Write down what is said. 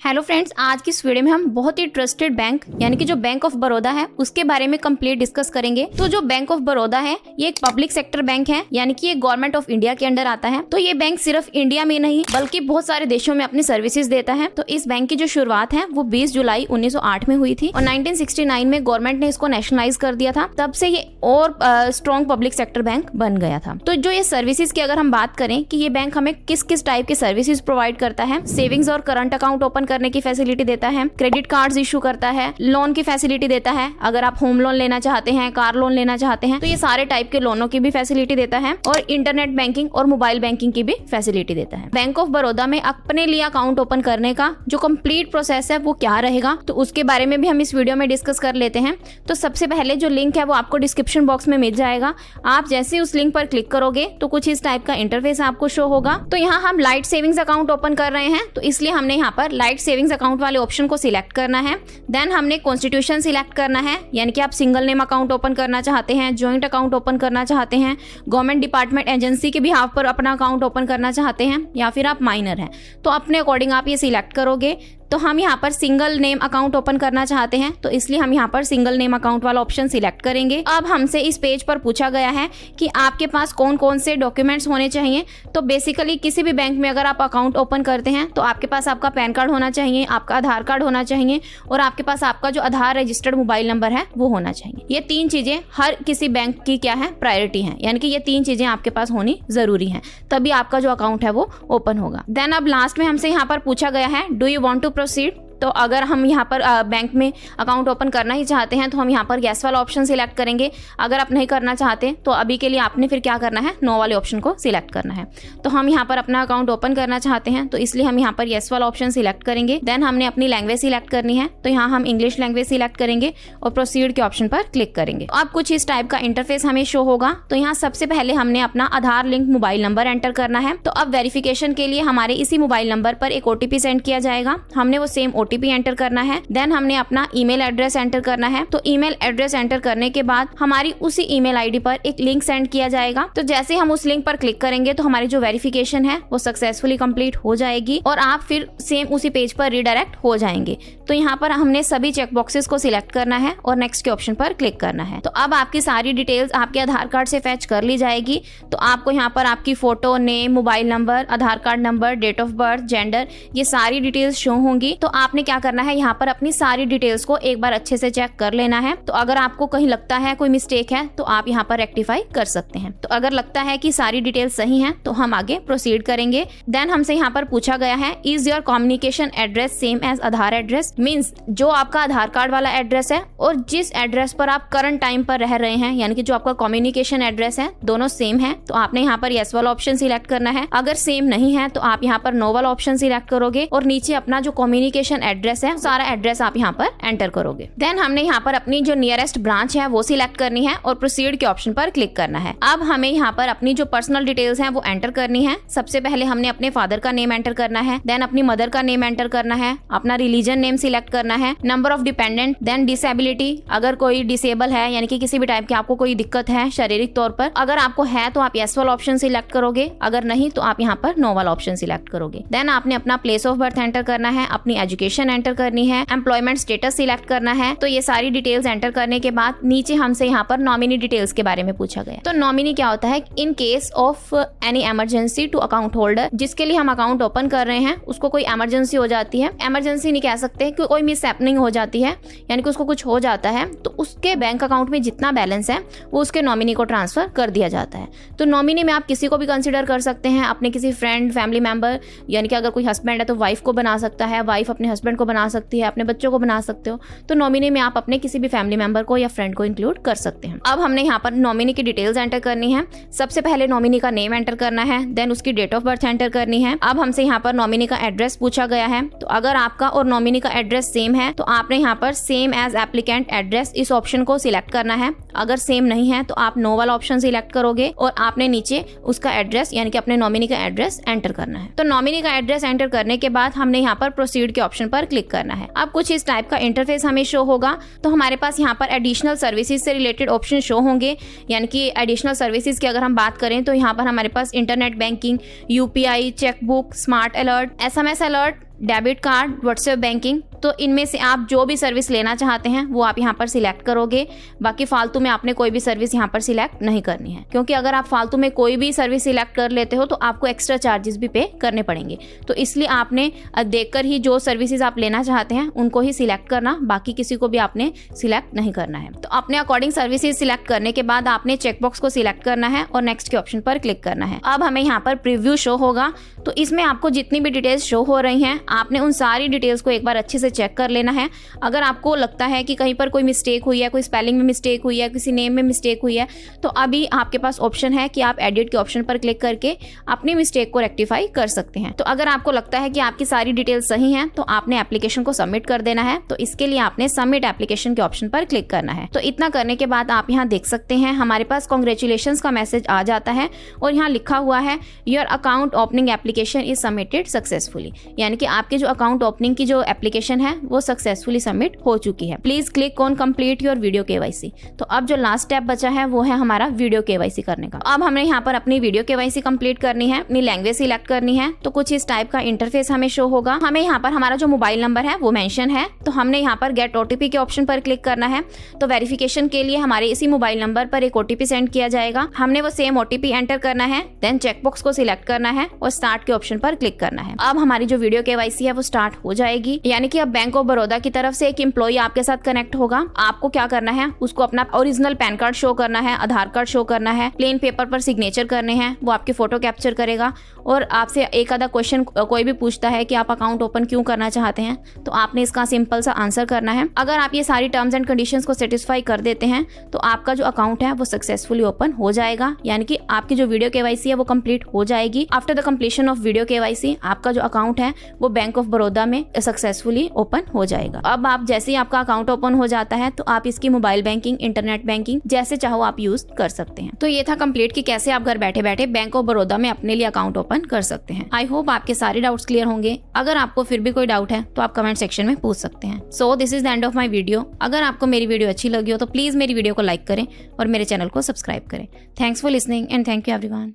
Hello friends, आज की इस वीडियो में हम बहुत ही ट्रस्टेड बैंक यानी कि जो बैंक ऑफ बड़ौदा है उसके बारे में कंप्लीट डिस्कस करेंगे। तो जो बैंक ऑफ बड़ौदा है ये एक पब्लिक सेक्टर बैंक है, यानी कि ये गवर्नमेंट ऑफ इंडिया के अंडर आता है। तो ये बैंक सिर्फ इंडिया में नहीं बल्कि बहुत सारे देशों में अपनी सर्विसेज देता है। तो इस बैंक की जो शुरुआत है वो 20 जुलाई 1908 में हुई थी और 1969 में गवर्नमेंट ने इसको नेशनलाइज कर दिया था। तब से ये और स्ट्रॉन्ग पब्लिक सेक्टर बैंक बन गया था। तो जो ये सर्विसेज की अगर हम बात करें कि ये बैंक हमें किस किस टाइप के सर्विसेज प्रोवाइड करता है, सेविंग्स और करंट अकाउंट ओपन करने की फैसिलिटी देता है, क्रेडिट कार्ड्स इशू करता है, लोन की फैसिलिटी देता है। अगर आप होम लोन लेना चाहते हैं, कार लोन लेना चाहते हैं तो ये सारे टाइप के लोनों की भी फैसिलिटी देता है और इंटरनेट बैंकिंग और मोबाइल बैंकिंग की भी फैसिलिटी देता है। बैंक ऑफ बड़ौदा में अपने लिए अकाउंट ओपन करने का जो कंप्लीट प्रोसेस है वो क्या रहेगा, तो उसके बारे में भी हम इस वीडियो में डिस्कस कर लेते हैं। तो सबसे पहले जो लिंक है वो आपको डिस्क्रिप्शन बॉक्स में मिल जाएगा। आप जैसे ही उस लिंक पर क्लिक करोगे तो कुछ इस टाइप का इंटरफेस आपको शो होगा। तो यहाँ हम लाइट सेविंग्स अकाउंट ओपन कर रहे हैं तो इसलिए हमने यहाँ पर लाइट सेविंग्स अकाउंट वाले ऑप्शन को सिलेक्ट करना है। देन हमने कॉन्स्टिट्यूशन सिलेक्ट करना है, यानी कि आप सिंगल नेम अकाउंट ओपन करना चाहते हैं, जॉइंट अकाउंट ओपन करना चाहते हैं, गवर्नमेंट डिपार्टमेंट एजेंसी के बिहाफ पर अपना अकाउंट ओपन करना चाहते हैं या फिर आप माइनर हैं। तो अपने अकॉर्डिंग आप ये सिलेक्ट करोगे। तो हम यहाँ पर सिंगल नेम अकाउंट ओपन करना चाहते हैं तो इसलिए हम यहाँ पर सिंगल नेम अकाउंट वाला ऑप्शन सिलेक्ट करेंगे। अब हमसे इस पेज पर पूछा गया है कि आपके पास कौन कौन से डॉक्यूमेंट्स होने चाहिए। तो बेसिकली किसी भी बैंक में अगर आप अकाउंट ओपन करते हैं तो आपके पास आपका पैन कार्ड होना चाहिए, आपका आधार कार्ड होना चाहिए और आपके पास आपका जो आधार रजिस्टर्ड मोबाइल नंबर है वो होना चाहिए। ये तीन चीजें हर किसी बैंक की क्या है, प्रायोरिटी है, यानी कि ये तीन चीजें आपके पास होनी जरूरी है, तभी आपका जो अकाउंट है वो ओपन होगा। देन अब लास्ट में हमसे यहाँ पर पूछा गया है do you want to proceed. तो अगर हम यहाँ पर बैंक में अकाउंट ओपन करना ही चाहते हैं तो हम यहाँ पर येस वाला ऑप्शन सिलेक्ट करेंगे। अगर आप नहीं करना चाहते तो अभी के लिए आपने फिर क्या करना है, नो वाले ऑप्शन को सिलेक्ट करना है। तो हम यहाँ पर अपना अकाउंट ओपन करना चाहते हैं तो इसलिए हम यहाँ पर येस वाला ऑप्शन सिलेक्ट करेंगे। देन हमने अपनी लैंग्वेज सिलेक्ट करनी है तो यहाँ हम इंग्लिश लैंग्वेज सिलेक्ट करेंगे और प्रोसीड के ऑप्शन पर क्लिक करेंगे। तो अब कुछ इस टाइप का इंटरफेस हमें शो होगा। तो यहाँ सबसे पहले हमने अपना आधार लिंक मोबाइल नंबर एंटर करना है। तो अब वेरिफिकेशन के लिए हमारे इसी मोबाइल नंबर पर एक OTP सेंड किया जाएगा, हमने वो सेम OTP एंटर करना है। देन हमने अपना ईमेल एड्रेस एंटर करना है। तो ईमेल एड्रेस एंटर करने के बाद हमारी उसी ईमेल आईडी पर एक लिंक सेंड किया जाएगा। तो जैसे हम उस लिंक पर क्लिक करेंगे तो हमारी जो वेरिफिकेशन है वो सक्सेसफुली कंप्लीट हो जाएगी और आप फिर सेम उसी पेज पर रिडायरेक्ट हो जाएंगे। तो यहाँ पर हमने सभी चेक बॉक्सेस को सिलेक्ट करना है और नेक्स्ट के ऑप्शन पर क्लिक करना है। तो अब आपकी सारी डिटेल्स आपके आधार कार्ड से फैच कर ली जाएगी। तो आपको यहाँ पर आपकी photo, name, mobile number, Aadhaar card number, date of birth, gender, ये सारी डिटेल्स शो होंगी। तो आपने क्या करना है, यहाँ पर अपनी सारी डिटेल्स को एक बार अच्छे से चेक कर लेना है। तो अगर आपको कहीं लगता है कोई मिस्टेक है तो आप यहाँ पर रेक्टिफाई कर सकते हैं। तो अगर लगता है कि सारी डिटेल्स सही हैं तो हम आगे प्रोसीड करेंगे। देन हमसे यहाँ पर पूछा गया है is your communication address same as Aadhaar address. Means जो आपका आधार कार्ड वाला एड्रेस है और जिस एड्रेस पर आप करंट टाइम पर रह रहे हैं, यानी कि जो आपका कम्युनिकेशन एड्रेस है, दोनों सेम है। तो आपने यहाँ पर येस वाला ऑप्शन सिलेक्ट करना है। अगर सेम नहीं है तो आप यहाँ पर नो वाला ऑप्शन सिलेक्ट करोगे और नीचे अपना जो कम्युनिकेशन एड्रेस है सारा एड्रेस आप यहाँ पर एंटर करोगे। देन हमने यहाँ पर अपनी जो नियरेस्ट ब्रांच है वो सिलेक्ट करनी है और प्रोसीड के ऑप्शन पर क्लिक करना है। अब हमें यहाँ पर अपनी जो पर्सनल डिटेल्स हैं वो एंटर करनी है। सबसे पहले हमने अपने फादर का नेम एंटर करना है, देन अपनी मदर का नेम एंटर करना है, अपना रिलीजन नेम सिलेक्ट करना है, number of dependent, then disability, अगर कोई डिसेबल है यानी कि किसी भी टाइप की आपको कोई दिक्कत है शारीरिक तौर पर, अगर आपको है तो आप येस वाला ऑप्शन सिलेक्ट करोगे, अगर नहीं तो आप यहाँ पर नो वाला ऑप्शन सिलेक्ट करोगे। देन आपने अपना प्लेस ऑफ बर्थ एंटर करना है, अपनी एजुकेशन एंटर करनी है, एम्प्लॉयमेंट स्टेटस सिलेक्ट करना है। तो ये सारी डिटेल्स एंटर करने के बाद नीचे हमसे यहाँ पर नॉमिनी डिटेल्स के बारे में पूछा गया। तो नॉमिनी क्या होता है, in case of any emergency to account holder, जिसके लिए हम अकाउंट ओपन कर रहे हैं उसको कोई इमरजेंसी हो जाती है, इमरजेंसी नहीं कह सकते कि कोई मिस हैपनिंग हो जाती है, यानी कि उसको कुछ हो जाता है तो उसके बैंक अकाउंट में जितना बैलेंस है वो उसके नॉमिनी को ट्रांसफर कर दिया जाता है। तो नॉमिनी में आप किसी को भी कंसिडर कर सकते हैं, अपने किसी फ्रेंड, फैमिली मेंबर, यानी कि अगर कोई हस्बैंड है तो वाइफ को बना सकता है, वाइफ अपने हस्बैंड को बना सकती है, अपने बच्चों को बना सकते हो। तो नॉमिनी में आप अपने किसी भी फैमिली मेंबर को या फ्रेंड को इंक्लूड कर सकते हैं। अब हमने यहाँ पर नॉमिनी की डिटेल्स एंटर करनी है। सबसे पहले नॉमिनी का नेम एंटर करना है, देन उसकी डेट ऑफ बर्थ एंटर करनी है। अब हमसे यहाँ पर नॉमिनी का एड्रेस पूछा गया है। तो अगर आपका और नॉमिनी का एड्रेस सेम है तो आपने यहाँ पर सेम एज एप्लीकेंट एड्रेस इस ऑप्शन को सिलेक्ट करना है। अगर सेम नहीं है तो आप नो वाला ऑप्शन सिलेक्ट करोगे और आपने नीचे उसका एड्रेस यानी कि अपने नॉमिनी का एड्रेस एंटर करना है। तो नॉमिनी का एड्रेस एंटर करने के बाद हमने यहाँ पर प्रोसीड के ऑप्शन पर क्लिक करना है। अब कुछ इस टाइप का इंटरफेस हमें शो होगा। तो हमारे पास यहाँ पर एडिशनल सर्विसेज से रिलेटेड ऑप्शन शो होंगे, यानी कि एडिशनल सर्विसेज की अगर हम बात करें तो यहाँ पर हमारे पास internet banking, UPI, chequebook, smart alert, SMS alert, debit card, WhatsApp banking. तो इनमें से आप जो भी सर्विस लेना चाहते हैं वो आप यहाँ पर सिलेक्ट करोगे। बाकी फालतू में आपने कोई भी सर्विस यहाँ पर सिलेक्ट नहीं करनी है, क्योंकि अगर आप फालतू में कोई भी सर्विस सिलेक्ट कर लेते हो तो आपको एक्स्ट्रा चार्जेस भी पे करने पड़ेंगे। तो इसलिए आपने देखकर ही जो सर्विसेज आप लेना चाहते हैं उनको ही सिलेक्ट करना, बाकी किसी को भी आपने सिलेक्ट नहीं करना है। तो अपने अकॉर्डिंग सर्विसेज सिलेक्ट करने के बाद आपने चेकबॉक्स को सिलेक्ट करना है और नेक्स्ट के ऑप्शन पर क्लिक करना है। अब हमें यहाँ पर प्रीव्यू शो होगा, तो इसमें आपको जितनी भी डिटेल्स शो हो रही हैं आपने उन सारी डिटेल्स को एक बार अच्छे से चेक कर लेना है। अगर आपको लगता है कि कहीं पर कोई मिस्टेक हुई है, कोई स्पेलिंग में मिस्टेक हुई है, किसी नेम में मिस्टेक हुई है, तो अभी आपके पास ऑप्शन है कि आप एडिट के ऑप्शन पर क्लिक करके अपनी मिस्टेक को रेक्टिफाई कर सकते हैं। तो अगर आपको लगता है कि आपकी सारी डिटेल्स सही हैं तो आपने एप्लीकेशन को सबमिट कर देना है। तो इसके लिए आपने सबमिट एप्लीकेशन के ऑप्शन पर क्लिक करना है। तो इतना करने के बाद आप यहाँ देख सकते हैं हमारे पास कांग्रेचुलेशंस का मैसेज आ जाता है और यहाँ लिखा हुआ है your account opening application is submitted successfully, यानी कि आपके जो अकाउंट ओपनिंग की जो एप्लीकेशन है वो सक्सेसफुली सबमिट हो चुकी है। Please click on complete your video KYC. तो अब जो लास्ट स्टेप बचा है वो है हमारा वीडियो केवाईसी करने का। अब हमने यहाँ पर अपनी वीडियो केवाईसी कंप्लीट करनी है, अपनी लैंग्वेज सिलेक्ट करनी है। तो कुछ इस टाइप का इंटरफेस हमें शो होगा। हमें यहाँ पर हमारा जो मोबाइल नंबर है वो मेंशन है, तो हमने यहाँ पर गेट ओटीपी के ऑप्शन पर क्लिक करना है। तो वेरिफिकेशन के लिए हमारे इसी मोबाइल नंबर पर एक ओटीपी सेंड किया जाएगा, हमने वो सेम ओटीपी एंटर करना है। देन चेकबॉक्स को सिलेक्ट करना है और स्टार्ट के ऑप्शन पर क्लिक करना है। अब हमारी जो वीडियो केवाईसी है वो स्टार्ट हो जाएगी, यानी कि अब बैंक ऑफ बड़ौदा की तरफ से एक एम्प्लॉय आपके साथ कनेक्ट होगा। आपको क्या करना है, उसको अपना ओरिजिनल पैन कार्ड शो करना है, आधार कार्ड शो करना है, प्लेन पेपर पर सिग्नेचर करने हैं, वो आपकी फोटो कैप्चर करेगा और आपसे एक आधा क्वेश्चन कोई भी पूछता है कि आप अकाउंट ओपन क्यों करना चाहते हैं, तो आपने इसका सिंपल सा आंसर करना है। अगर आप ये सारी टर्म्स एंड कंडीशंस को सेटिस्फाई कर देते हैं तो आपका जो अकाउंट है वो सक्सेसफुली ओपन हो जाएगा, यानी कि आपकी जो वीडियो केवाईसी है वो कंप्लीट हो जाएगी। After the completion of video KYC आपका जो अकाउंट है वो बैंक ऑफ बड़ौदा में सक्सेसफुली ओपन हो जाएगा। अब आप जैसे ही आपका अकाउंट ओपन हो जाता है तो आप इसकी मोबाइल बैंकिंग, इंटरनेट बैंकिंग जैसे चाहो आप यूज कर सकते हैं। तो ये था कंप्लीट कि कैसे आप घर बैठे बैठे बैंक ऑफ बड़ौदा में अपने लिए अकाउंट ओपन कर सकते हैं। आई होप आपके सारे डाउट्स क्लियर होंगे। अगर आपको फिर भी कोई डाउट है तो आप कमेंट सेक्शन में पूछ सकते हैं। So this is the end of my video. अगर आपको मेरी वीडियो अच्छी लगी हो तो प्लीज मेरी वीडियो को लाइक करें और मेरे चैनल को सब्सक्राइब करें। Thanks for listening and thank you everyone.